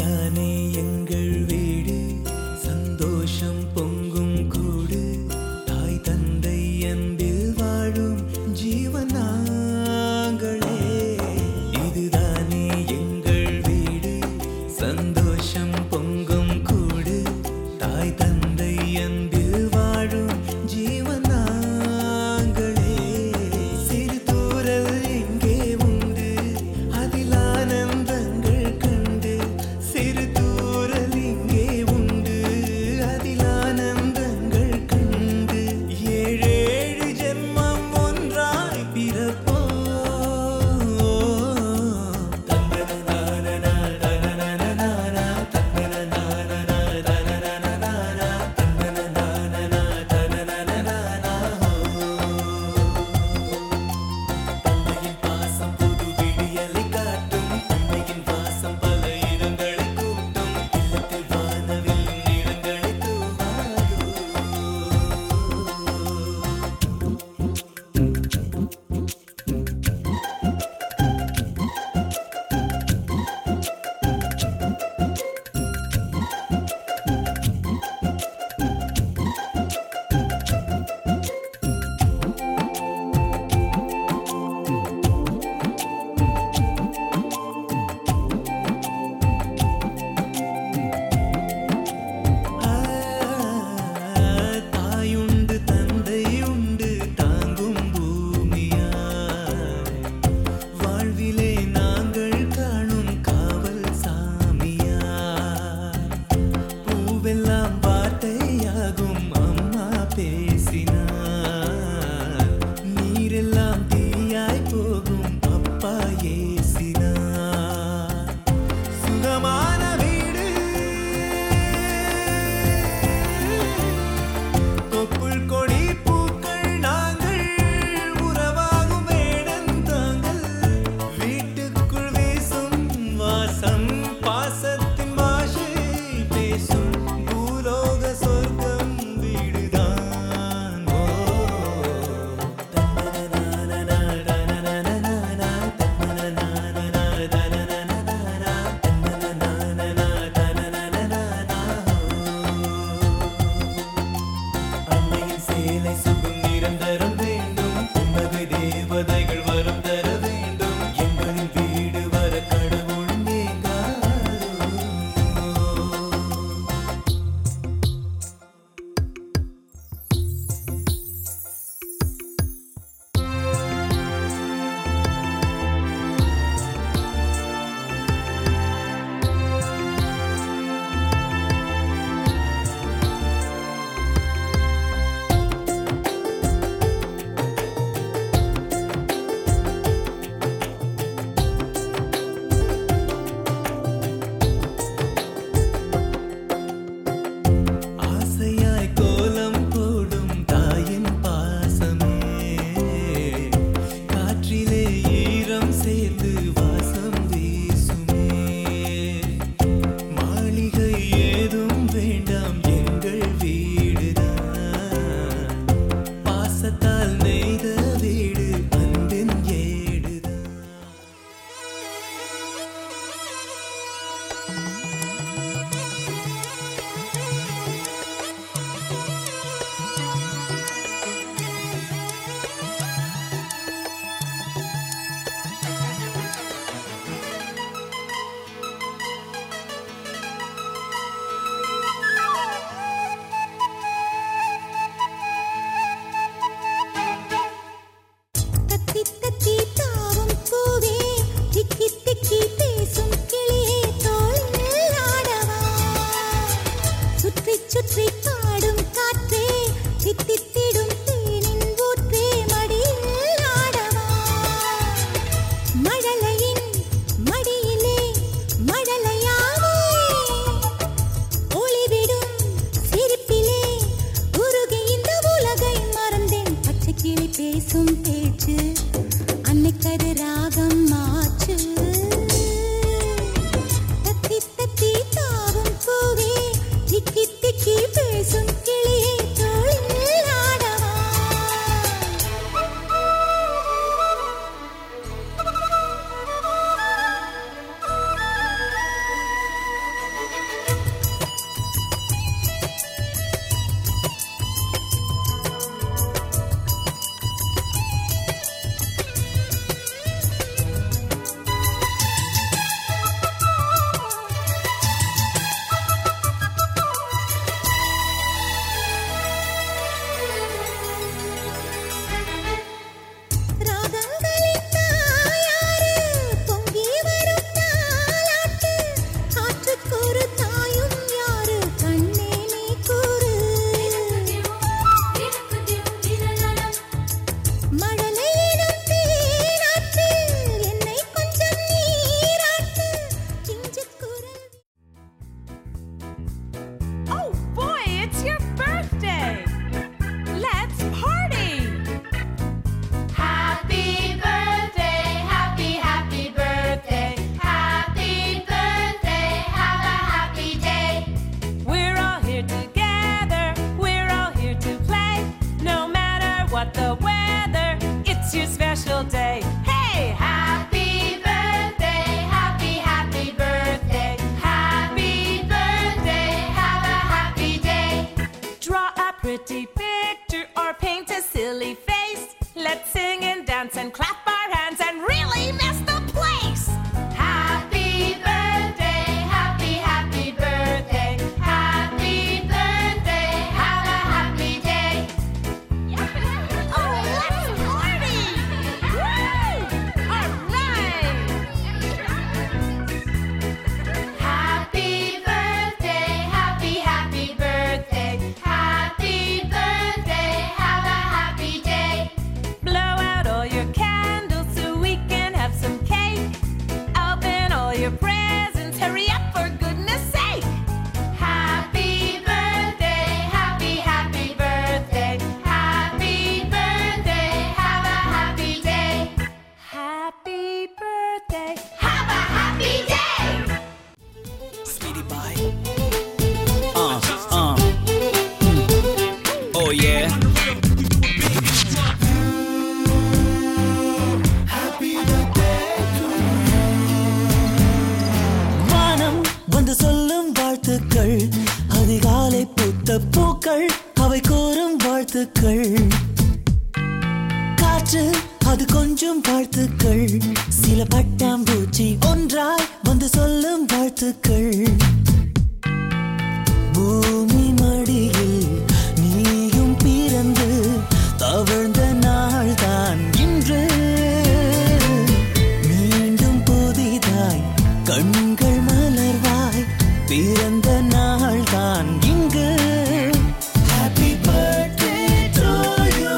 இதுதானே எங்கள் வீடு, சந்தோஷம் பொங்கும் கூடு, தாய் தந்தை அன்பில் வாழும் ஜீவன் நாங்களே. இதுதானே எங்கள் வீடு, சந்தோஷம் பொங்கும் கூடு, தாய் தந்தை அன்பில் வாழும் ஜீவன் நாங்களே. சிறு தூரல் எங்கே உண்டு, அதில் ஆனந்தங்கள் கண்டு. சிறு தூரல் இங்கே உண்டு, அதில் ஆனந்தங்கள் கண்டு. ஏழேழு ஜென்மம் ஒன்றாய் பிறப்போம். தந்தன நானனா தனனனா தந்தன நானனா pretty picture or paint a silly face. Let's sing and dance and clap our hands and really mess the place. Happy birthday, happy, happy birthday. Happy birthday, have a happy day. Oh, let's party! Woo! All right! Happy birthday, happy, happy birthday. Happy birthday, have a happy day. Blow out all your candles so we can have some cake. Open all your presents, hurry up for goodness sake. Happy birthday, happy, happy birthday. Happy birthday, have a happy day. Happy birthday, have a happy day. Speedy bye. Oh yeah. வானம் வந்து சொல்லும் வாழ்த்துக்கள், அதிகாலை பூத்த பூக்கள் அவை கூறும் வாழ்த்துக்கள். காற்று அது கொஞ்சம் வாழ்த்துக்கள், சில பட்டாம்பூச்சி ஒன்றாய் வந்து சொல்லும் வாழ்த்துக்கள். பூமி மடியில் நீயும் பிறந்து தவழ்ந்த நாள்தான் இன்று. மீண்டும் புதிதாய் கண்கள் மலர்வாய் பிறந்த நாள்தான் இங்கு. Happy birthday to you.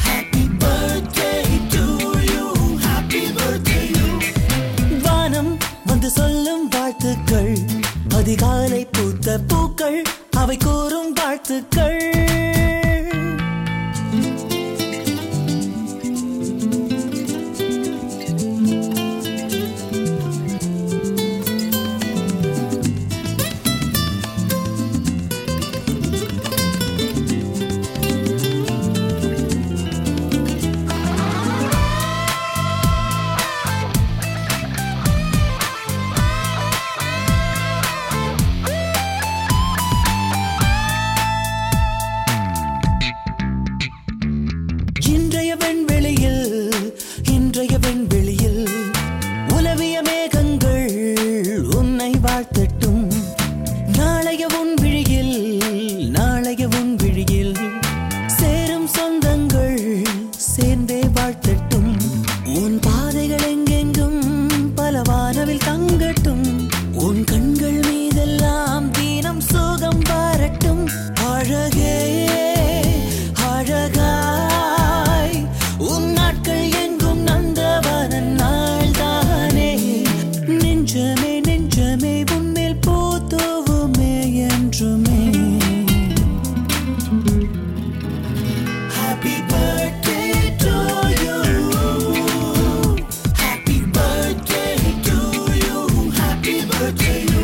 Happy birthday to you. Happy birthday you. வானம் வந்து சொல்லும் வாழ்த்துக்கள், அதிகாலை பூத்த பூக்கள் அவை கூறும் வாழ்த்துக்கள். இன்றைய வெண்வெளியில் உலவிய மேகங்கள் உன்னை வாழ்த்தட்டும். நாளைய உன் விழியில் சேரும் சொந்தங்கள் சேர்ந்தே வாழ்த்தட்டும். உன் பாதைகள் எங்கெங்கும் பல வானவில் தங்கட்டும். உன் கண்கள் மீதெல்லாம் தீனம் சோகம் வரட்டும். அழகே அழகாய் உன் நாட்கள் எங்கும் நந்தவனன் நாள்தானே. நெஞ்சமே நெஞ்சமே உன்மேல் போத்துவுமே என்றுமே. Happy birthday to you. Happy birthday to you. Happy birthday you.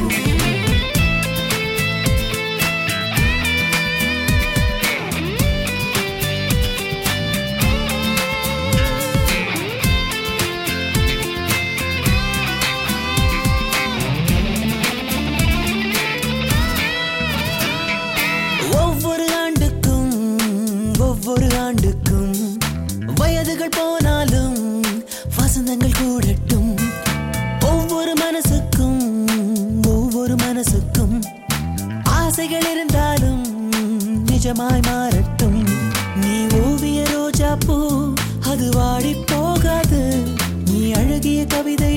ஒவ்வொரு ஆண்டுக்கும் வயதுகள் போனாலும் வசந்தங்கள் கூடட்டும். ஒவ்வொரு மனசுக்கும் ஆசைகள் இருந்தாலும் நிஜமாய் மாறட்டும். நீ ஓவிய ரோஜா பூ அது வாடி போகாது. நீ அழகிய கவிதை